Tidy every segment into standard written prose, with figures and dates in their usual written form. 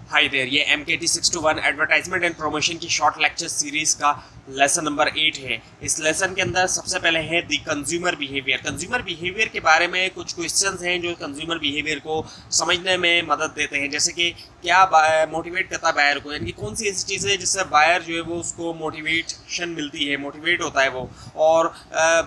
Hi there, ये MKT621 advertisement and promotion की short lecture series का लेसन नंबर 8 है। इस लेसन के अंदर सबसे पहले है दी कंज्यूमर बिहेवियर। कंज्यूमर बिहेवियर के बारे में कुछ क्वेश्चंस हैं जो कंज्यूमर बिहेवियर को समझने में मदद देते हैं, जैसे कि क्या मोटिवेट करता है बायर को, यानी कौन सी ऐसी चीज़ है जिससे बायर जो है वो उसको मोटिवेशन मिलती है, मोटिवेट होता है वो। और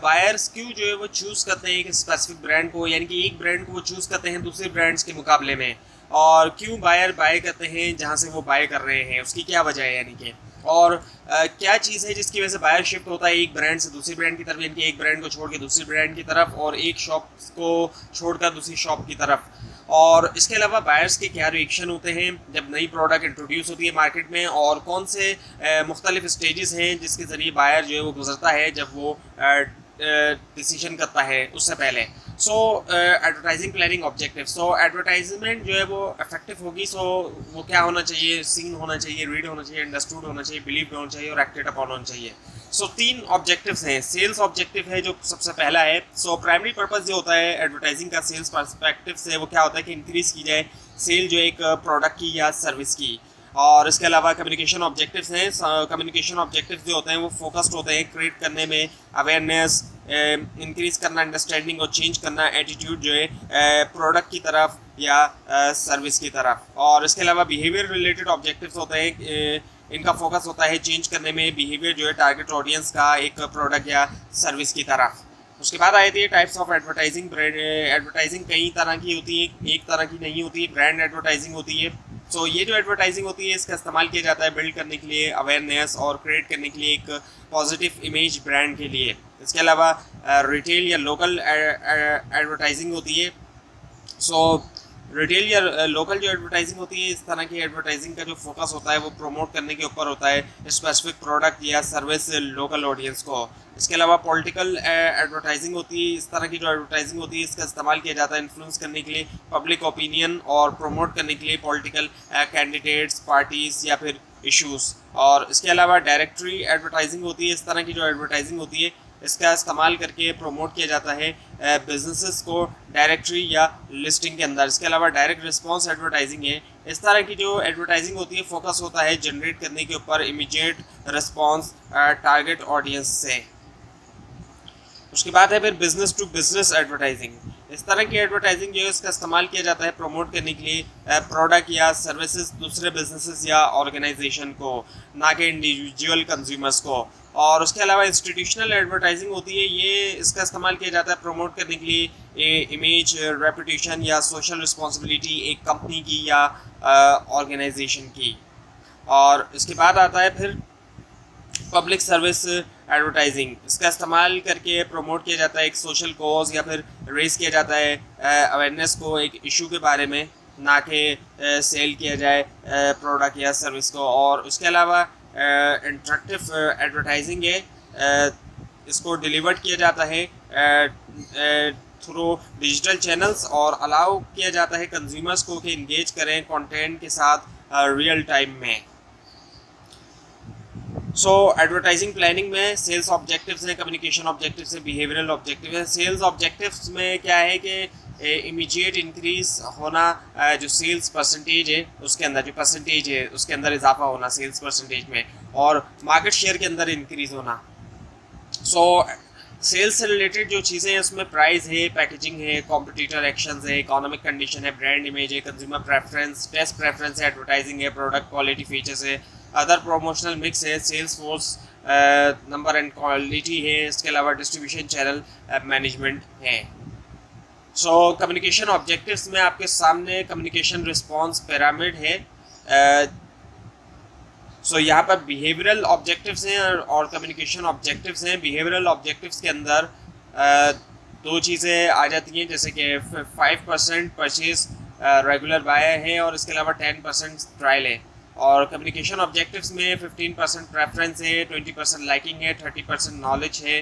बायर्स क्यों जो है वो चूज़ करते हैं एक स्पेसिफिक ब्रांड को, यानी कि एक ब्रांड को वो चूज़ करते हैं दूसरे ब्रांड्स के मुकाबले में, और क्यों बायर बाय करते हैं जहाँ से वो बाय कर रहे हैं, उसकी क्या वजह है, यानी कि और क्या चीज़ है जिसकी वजह से बायर शिफ्ट होता है एक ब्रांड से दूसरी ब्रांड की तरफ, यानी कि एक ब्रांड को छोड़ के दूसरी ब्रांड की तरफ और एक शॉप को छोड़कर दूसरी शॉप की तरफ। और इसके अलावा बायर्स के क्या रिएक्शन होते हैं जब नई प्रोडक्ट इंट्रोड्यूस होती है मार्केट में, और कौन से मुख्तलिफ स्टेजेस हैं जिसके ज़रिए बायर जो है वो गुजरता है जब वो डिसीजन करता है उससे पहले। सो एडवर्टाइजिंग प्लानिंग ऑब्जेक्टिव। सो एडवर्टाइजमेंट जो है वो इफेक्टिव होगी, सो वो क्या होना चाहिए, सीन होना चाहिए, रीड होना चाहिए, अंडरस्टूड होना चाहिए, बिलीव होना चाहिए और एक्टेड अपॉन होना चाहिए। सो 3 ऑब्जेक्टिव्स हैं। सेल्स ऑब्जेक्टिव है जो सबसे पहला है। सो प्राइमरी पर्पस जो होता है एडवर्टाइजिंग का सेल्स पर्सपेक्टिव से, वो क्या होता है कि इंक्रीज की जाए सेल जो एक प्रोडक्ट की या सर्विस की। और इसके अलावा कम्युनिकेशन ऑब्जेक्टिव्स हैं। कम्युनिकेशन ऑब्जेक्टिव्स जो होते हैं वो फोकस्ड होते हैं क्रिएट करने में, अवेयरनेस इंक्रीज करना, अंडरस्टैंडिंग और चेंज करना एटीट्यूड जो है प्रोडक्ट की तरफ या सर्विस की तरफ। और इसके अलावा बिहेवियर रिलेटेड ऑब्जेक्टिव्स होते हैं, इनका फोकस होता है चेंज करने में बिहेवियर जो है टारगेट ऑडियंस का एक प्रोडक्ट या सर्विस की तरफ। उसके बाद आए थे टाइप्स ऑफ एडवर्टाइजिंग। एडवर्टाइजिंग कई तरह की होती है, एक तरह की नहीं होती है। ब्रांड एडवर्टाइजिंग होती है। सो ये जो एडवर्टाइजिंग होती है इसका इस्तेमाल किया जाता है बिल्ड करने के लिए अवेयरनेस और क्रिएट करने के लिए एक पॉजिटिव इमेज ब्रांड के लिए। इसके अलावा रिटेल या लोकल एडवर्टाइजिंग होती है। सो रिटेल या लोकल जो एडवर्टाइजिंग होती है, इस तरह की एडवर्टाइजिंग का जो फोकस होता है वो प्रमोट करने के ऊपर होता है स्पेसिफिक प्रोडक्ट या सर्विस लोकल ऑडियंस को। इसके अलावा पॉलिटिकल एडवर्टाइजिंग होती है। इस तरह की जो एडवर्टाइजिंग होती है इसका इस्तेमाल किया जाता है इन्फ्लुएंस करने के लिए पब्लिक ओपिनियन और प्रमोट करने के लिए पॉलिटिकल कैंडिडेट्स, पार्टीज़ या फिर इश्यूज़। और इसके अलावा डायरेक्टरी एडवर्टाइजिंग होती है। इस तरह की जो एडवर्टाइजिंग होती है इसका इस्तेमाल करके प्रमोट किया जाता है बिजनेसेस को डायरेक्टरी या लिस्टिंग के अंदर। इसके अलावा डायरेक्ट रिस्पॉन्स एडवर्टाइजिंग है। इस तरह की जो एडवर्टाइजिंग होती है फोकस होता है जनरेट करने के ऊपर इमीडिएट रिस्पॉन्स टारगेट ऑडियंस से। उसके बाद है फिर बिजनेस टू बिजनेस एडवर्टाइजिंग। इस तरह की एडवर्टाइजिंग जो है इसका इस्तेमाल किया जाता है प्रमोट करने के लिए प्रोडक्ट या सर्विसेज दूसरे बिजनेसेस या ऑर्गेनाइजेशन को, ना कि इंडिविजुअल कंज्यूमर्स को। और उसके अलावा इंस्टीट्यूशनल एडवर्टाइजिंग होती है, ये इसका इस्तेमाल किया जाता है प्रमोट करने के लिए इमेज, रेपुटेशन या सोशल रिस्पॉन्सिबिलिटी एक कंपनी की या ऑर्गेनाइजेशन की। और इसके बाद आता है फिर पब्लिक सर्विस एडवर्टाइजिंग। इसका इस्तेमाल करके प्रमोट किया जाता है एक सोशल कॉज या फिर रेस किया जाता है अवेयरनेस को एक इशू के बारे में, ना कि सेल किया जाए प्रोडक्ट या सर्विस को। और उसके अलावा इंटरेक्टिव एडवर्टाइजिंग है। इसको डिलीवर किया जाता है थ्रू डिजिटल चैनल्स और अलाउ किया जाता है कंज्यूमर्स को कि इंगेज करें कंटेंट के साथ रियल टाइम में। सो एडवर्टाइजिंग प्लानिंग में सेल्स ऑब्जेक्टिव्स हैं, कम्युनिकेशन ऑब्जेक्टिव्स हैं, बिहेवियरल ऑब्जेक्टिव है। सेल्स ऑब्जेक्टिव्स में क्या है कि इमीडिएट इंक्रीज होना, जो सेल्स परसेंटेज है उसके अंदर, जो परसेंटेज है उसके अंदर इजाफा होना सेल्स परसेंटेज में, और मार्केट शेयर के अंदर इंक्रीज होना। सो सेल्स से रिलेटेड जो चीज़ें हैं उसमें प्राइस है, पैकेजिंग है, कॉम्पिटिटर एक्शंस है, इकोनॉमिक कंडीशन है, ब्रांड इमेज है, कंज्यूमर प्रेफरेंस, टेस्ट प्रेफरेंस है, एडवर्टाइजिंग है, प्रोडक्ट क्वालिटी फीचर्स है, अदर प्रमोशनल मिक्स है, sales force number and quality है। इसके अलावा डिस्ट्रीब्यूशन चैनल मैनेजमेंट है। सो कम्युनिकेशन ऑब्जेक्टिव्स में आपके सामने कम्युनिकेशन रिस्पॉन्स पिरामिड है। सो यहाँ पर बिहेवियरल ऑब्जेक्टिव्स हैं और कम्युनिकेशन ऑब्जेक्टिव्स हैं। बिहेवियरल ऑब्जेक्टिव्स के अंदर दो चीज़ें आ जाती हैं, जैसे कि 5% परचेज रेगुलर बाय है और इसके अलावा 10% ट्रायल है। और कम्युनिकेशन ऑब्जेक्टिव्स में 15% प्रेफरेंस है, 20% लाइकिंग है, 30% नॉलेज है,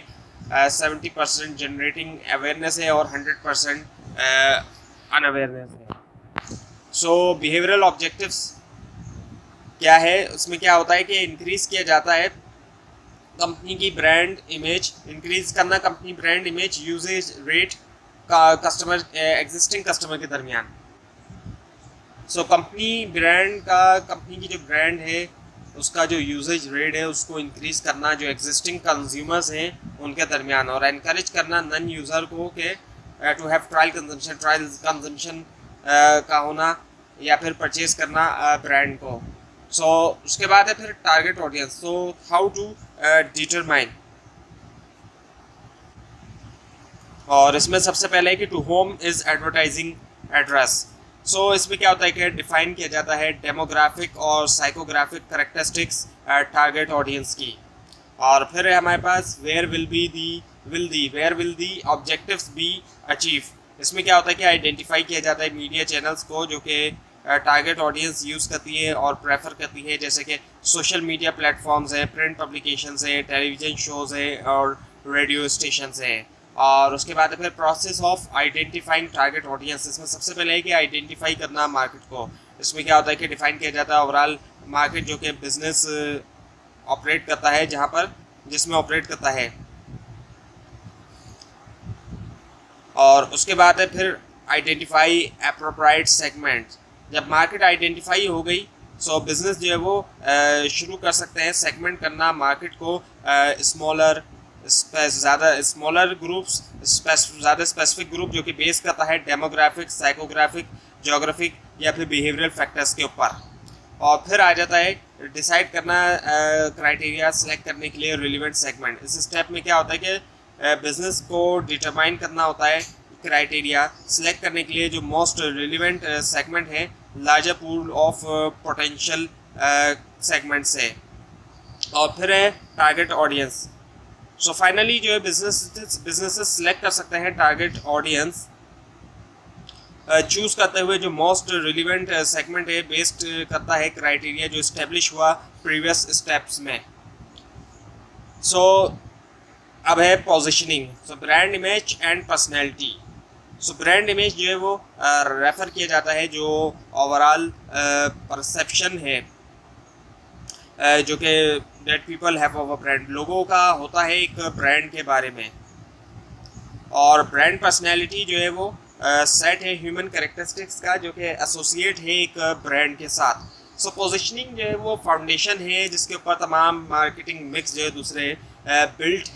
70% जनरेटिंग अवेयरनेस है और 100% अनअवेयरनेस है। सो बिहेवियरल ऑब्जेक्टिव्स क्या है, उसमें क्या होता है कि इंक्रीज किया जाता है कंपनी की ब्रांड इमेज, इंक्रीज करना company brand image usage rate का कस्टमर एग्जिस्टिंग कस्टमर के दरमियान। सो कंपनी की जो ब्रांड है उसका जो यूजेज रेट है उसको इंक्रीज करना जो एग्जिस्टिंग कंज्यूमर्स हैं उनके दरमियान, और एनकरेज करना नन यूज़र को के टू हैव ट्रायल कंजम्पशन का होना या फिर परचेज करना ब्रांड को। सो उसके बाद है फिर target audience. So how to determine, और इसमें सबसे पहले है कि to whom is advertising address. So इसमें क्या होता है कि डिफाइन किया जाता है डेमोग्राफिक और साइकोग्राफिक करेक्टरिस्टिक्स टारगेट ऑडियंस की। और फिर है हमारे पास where will the objectives be achieve. इसमें क्या होता है कि आइडेंटिफाई किया जाता है मीडिया चैनल्स को जो कि टारगेट ऑडियंस यूज़ करती है और प्रेफर करती है, जैसे कि सोशल मीडिया प्लेटफॉर्म्स हैं, प्रिंट पब्लिकेशंस हैं, टेलीविज़न शोज़ हैं और रेडियो स्टेशंस हैं। और उसके बाद फिर process of identifying target audience. इसमें सबसे पहले है कि आइडेंटिफाई करना मार्केट को। इसमें क्या होता है कि डिफाइन किया जाता है ओवरऑल मार्केट जो कि बिजनेस ऑपरेट करता है, जिसमें ऑपरेट करता है। और उसके बाद है फिर आइडेंटिफाई एप्रोप्राइट सेगमेंट। जब मार्केट आइडेंटिफाई हो गई सो बिजनेस जो है वो शुरू कर सकते हैं सेगमेंट करना मार्केट को स्मॉलर ग्रुप्स, ज़्यादा स्पेसिफिक ग्रुप जो कि बेस करता है डेमोग्राफिक, साइकोग्राफिक, जोग्राफिक या फिर बिहेवियरल फैक्टर्स के ऊपर। और फिर आ जाता है डिसाइड करना क्राइटेरिया सेलेक्ट करने के लिए रिलेवेंट सेगमेंट। इस स्टेप में क्या होता है कि बिजनेस को डिटरमाइन करना होता है क्राइटेरिया सेलेक्ट करने के लिए जो मोस्ट रिलेवेंट सेगमेंट है larger pool of potential segments है। और फिर है टारगेट ऑडियंस। सो फाइनली जो है बिजनेसेस सेलेक्ट कर सकते हैं टारगेट ऑडियंस चूज़ करते हुए जो मोस्ट रिलेवेंट सेगमेंट है बेस्ड करता है क्राइटेरिया जो इस्टेब्लिश हुआ प्रीवियस स्टेप्स में। सो अब है positioning. So brand image and personality. So brand image जो है वो रेफर किया जाता है जो ओवरऑल परसेप्शन है जो कि that people have of a brand, लोगों का होता है एक ब्रांड के बारे में। और ब्रांड पर्सनैलिटी जो है वो सेट है ह्यूमन कैरेक्टरिस्टिक्स का जो कि एसोसिएट है एक ब्रांड के साथ। सो पोजीशनिंग जो है वो फाउंडेशन है जिसके ऊपर तमाम मार्केटिंग मिक्स जो है दूसरे बिल्ट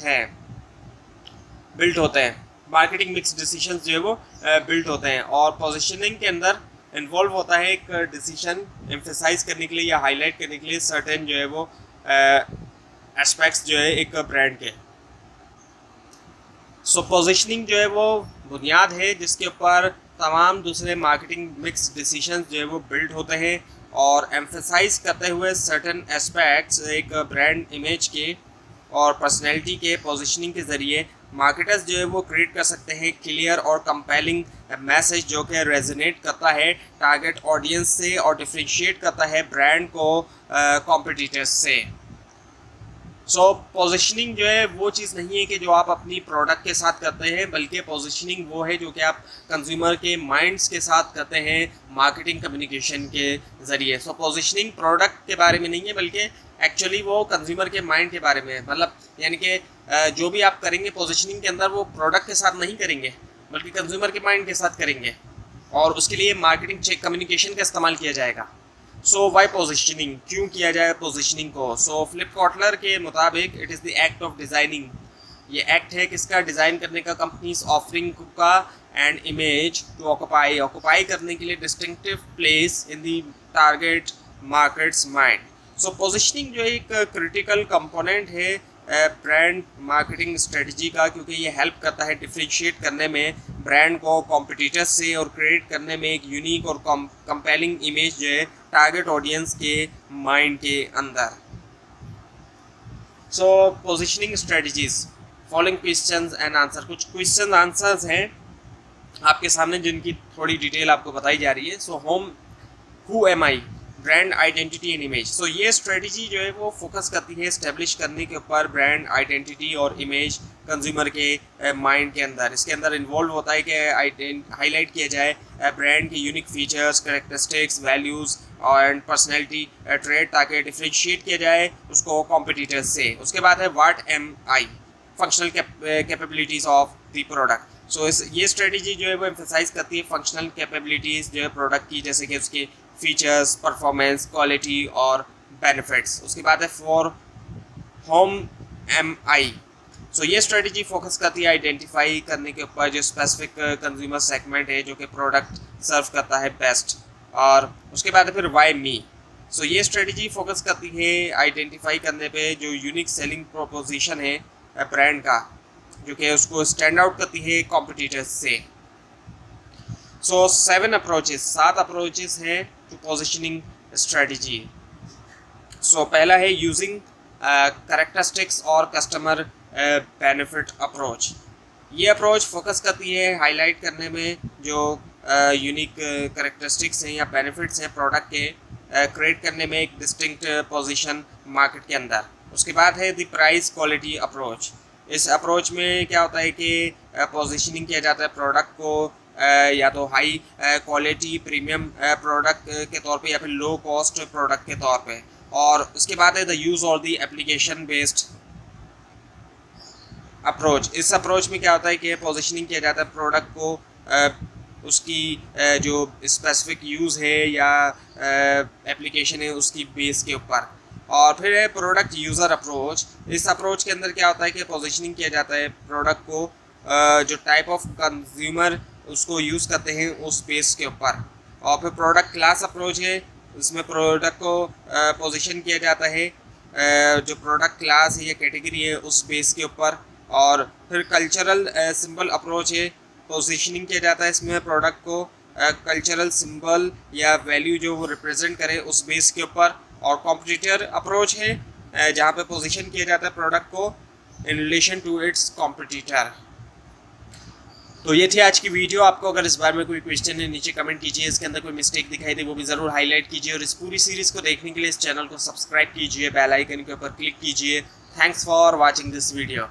होते हैं, मार्केटिंग मिक्स डिसीजंस जो है वो बिल्ट होते हैं। और पोजीशनिंग के अंदर इन्वॉल्व होता है एक डिसीजन एम्फेसाइज करने के लिए या हाईलाइट करने के लिए सर्टेन जो है वो एस्पेक्ट्स जो है एक ब्रांड के। सो पोजीशनिंग जो है वो बुनियाद है जिसके ऊपर तमाम दूसरे मार्केटिंग मिक्स डिसीजंस जो है वो बिल्ड होते हैं और एम्फेसाइज करते हुए सर्टेन एस्पेक्ट्स एक ब्रांड इमेज के और पर्सनैलिटी के पोजीशनिंग के ज़रिए मार्केटर्स जो है वो क्रिएट कर सकते हैं क्लियर और कंपेलिंग मैसेज जो कि रेजोनेट करता है टारगेट ऑडियंस से और डिफरेंशिएट करता है ब्रांड को कॉम्पिटिटर्स से। सो पोजीशनिंग जो है वो चीज़ नहीं है कि जो आप अपनी प्रोडक्ट के साथ करते हैं, बल्कि पोजीशनिंग वो है जो कि आप कंज्यूमर के माइंड्स के साथ करते हैं मार्केटिंग कम्युनिकेशन के ज़रिए। सो पोजीशनिंग प्रोडक्ट के बारे में नहीं है बल्कि एक्चुअली वो कंज्यूमर के माइंड के बारे में है। मतलब यानी कि जो भी आप करेंगे पोजीशनिंग के अंदर वो प्रोडक्ट के साथ नहीं करेंगे बल्कि कंज्यूमर के माइंड के साथ करेंगे और उसके लिए मार्केटिंग कम्युनिकेशन का इस्तेमाल किया जाएगा। सो वाई पोजिशनिंग, क्यों किया जाए पोजिशनिंग को? सो फिलिप कॉटलर के मुताबिक it is the act of designing. ये एक्ट है किसका? डिज़ाइन करने का, कंपनीज ऑफरिंग का एंड इमेज टू ऑक्यूपाई करने के लिए distinctive place in the target markets mind. So positioning जो एक क्रिटिकल कंपोनेंट है ब्रांड मार्केटिंग स्ट्रेटजी का, क्योंकि ये हेल्प करता है डिफ्रेंशिएट करने में ब्रांड को कॉम्पिटिटर्स से और क्रिएट करने में एक यूनिक और कंपेलिंग इमेज जो है टारगेट ऑडियंस के माइंड के अंदर। So positioning strategies, following questions and answer. कुछ क्वेश्चन आंसर्स हैं आपके सामने जिनकी थोड़ी डिटेल आपको बताई जा रही है। So who am I, brand identity and image. So ये स्ट्रेटजी जो है वो फोकस करती है इस्टेब्लिश करने के ऊपर ब्रांड आइडेंटिटी और इमेज कंज्यूमर के माइंड के अंदर। इसके अंदर इन्वॉल्व होता है कि हाईलाइट किया जाए ब्रांड के unique features, characteristics, values and personality trade, ताकि डिफ्रेंशिएट किया जाए उसको कॉम्पिटिटर्स से। उसके बाद है what am I, functional capabilities of the product. So ये स्ट्रेटजी जो है वो एम्फेसाइज करती है फंक्शनल कैपेबिलिटीज़ जो है प्रोडक्ट की, जैसे कि उसके फीचर्स, परफॉर्मेंस, क्वालिटी और बेनिफिट्स। उसके बाद है फॉर होम MI। सो ये स्ट्रेटजी फोकस करती है आइडेंटिफाई करने के ऊपर जो स्पेसिफिक कंज्यूमर सेगमेंट है जो कि प्रोडक्ट सर्व करता है बेस्ट। और उसके बाद है फिर वाई मी। सो ये स्ट्रेटजी फोकस करती है आइडेंटिफाई करने पे जो यूनिक सेलिंग प्रोपोजिशन है ब्रांड का, जो कि उसको स्टैंड आउट करती है कॉम्पिटिटर्स से। सो 7 अप्रोचेस हैं टू पोजिशनिंग स्ट्रेटजी। सो पहला है यूजिंग कैरेक्टरिस्टिक्स और कस्टमर बेनिफिट अप्रोच। ये अप्रोच फोकस करती है हाईलाइट करने में जो यूनिक कैरेक्टरिस्टिक्स हैं या बेनिफिट्स हैं प्रोडक्ट के, क्रिएट करने में एक डिस्टिंक्ट पोजीशन मार्केट के अंदर। उसके बाद है द प्राइस क्वालिटी अप्रोच। इस अप्रोच में क्या होता है कि पोजीशनिंग किया जाता है प्रोडक्ट को या तो हाई क्वालिटी प्रीमियम प्रोडक्ट के तौर पे या फिर लो कॉस्ट प्रोडक्ट के तौर पे। और उसके बाद है द यूज़ और द एप्लीकेशन बेस्ड अप्रोच। इस अप्रोच में क्या होता है कि पोजीशनिंग किया जाता है प्रोडक्ट को उसकी जो स्पेसिफिक यूज़ है या एप्लीकेशन है उसकी बेस के ऊपर। और फिर है प्रोडक्ट यूज़र अप्रोच। इस अप्रोच के अंदर क्या होता है कि पोजीशनिंग किया जाता है प्रोडक्ट को जो टाइप ऑफ कंज्यूमर उसको यूज़ करते हैं उस बेस के ऊपर। और फिर प्रोडक्ट क्लास अप्रोच है, इसमें प्रोडक्ट को पोजीशन किया जाता है जो प्रोडक्ट क्लास है या कैटेगरी है उस बेस के ऊपर। और फिर कल्चरल सिंबल अप्रोच है, पोजीशनिंग किया जाता है इसमें प्रोडक्ट को कल्चरल सिंबल या वैल्यू जो वो रिप्रेजेंट करे उस बेस के ऊपर। और कॉम्पिटिटर अप्रोच है जहाँ पे पोजीशन किया जाता है प्रोडक्ट को in relation to its competitor. तो ये थी आज की वीडियो। आपको अगर इस बारे में कोई क्वेश्चन है नीचे कमेंट कीजिए, इसके अंदर कोई मिस्टेक दिखाई दे वो भी ज़रूर हाईलाइट कीजिए। और इस पूरी सीरीज़ को देखने के लिए इस चैनल को सब्सक्राइब कीजिए, बेल आइकन के ऊपर क्लिक कीजिए। Thanks for watching this video.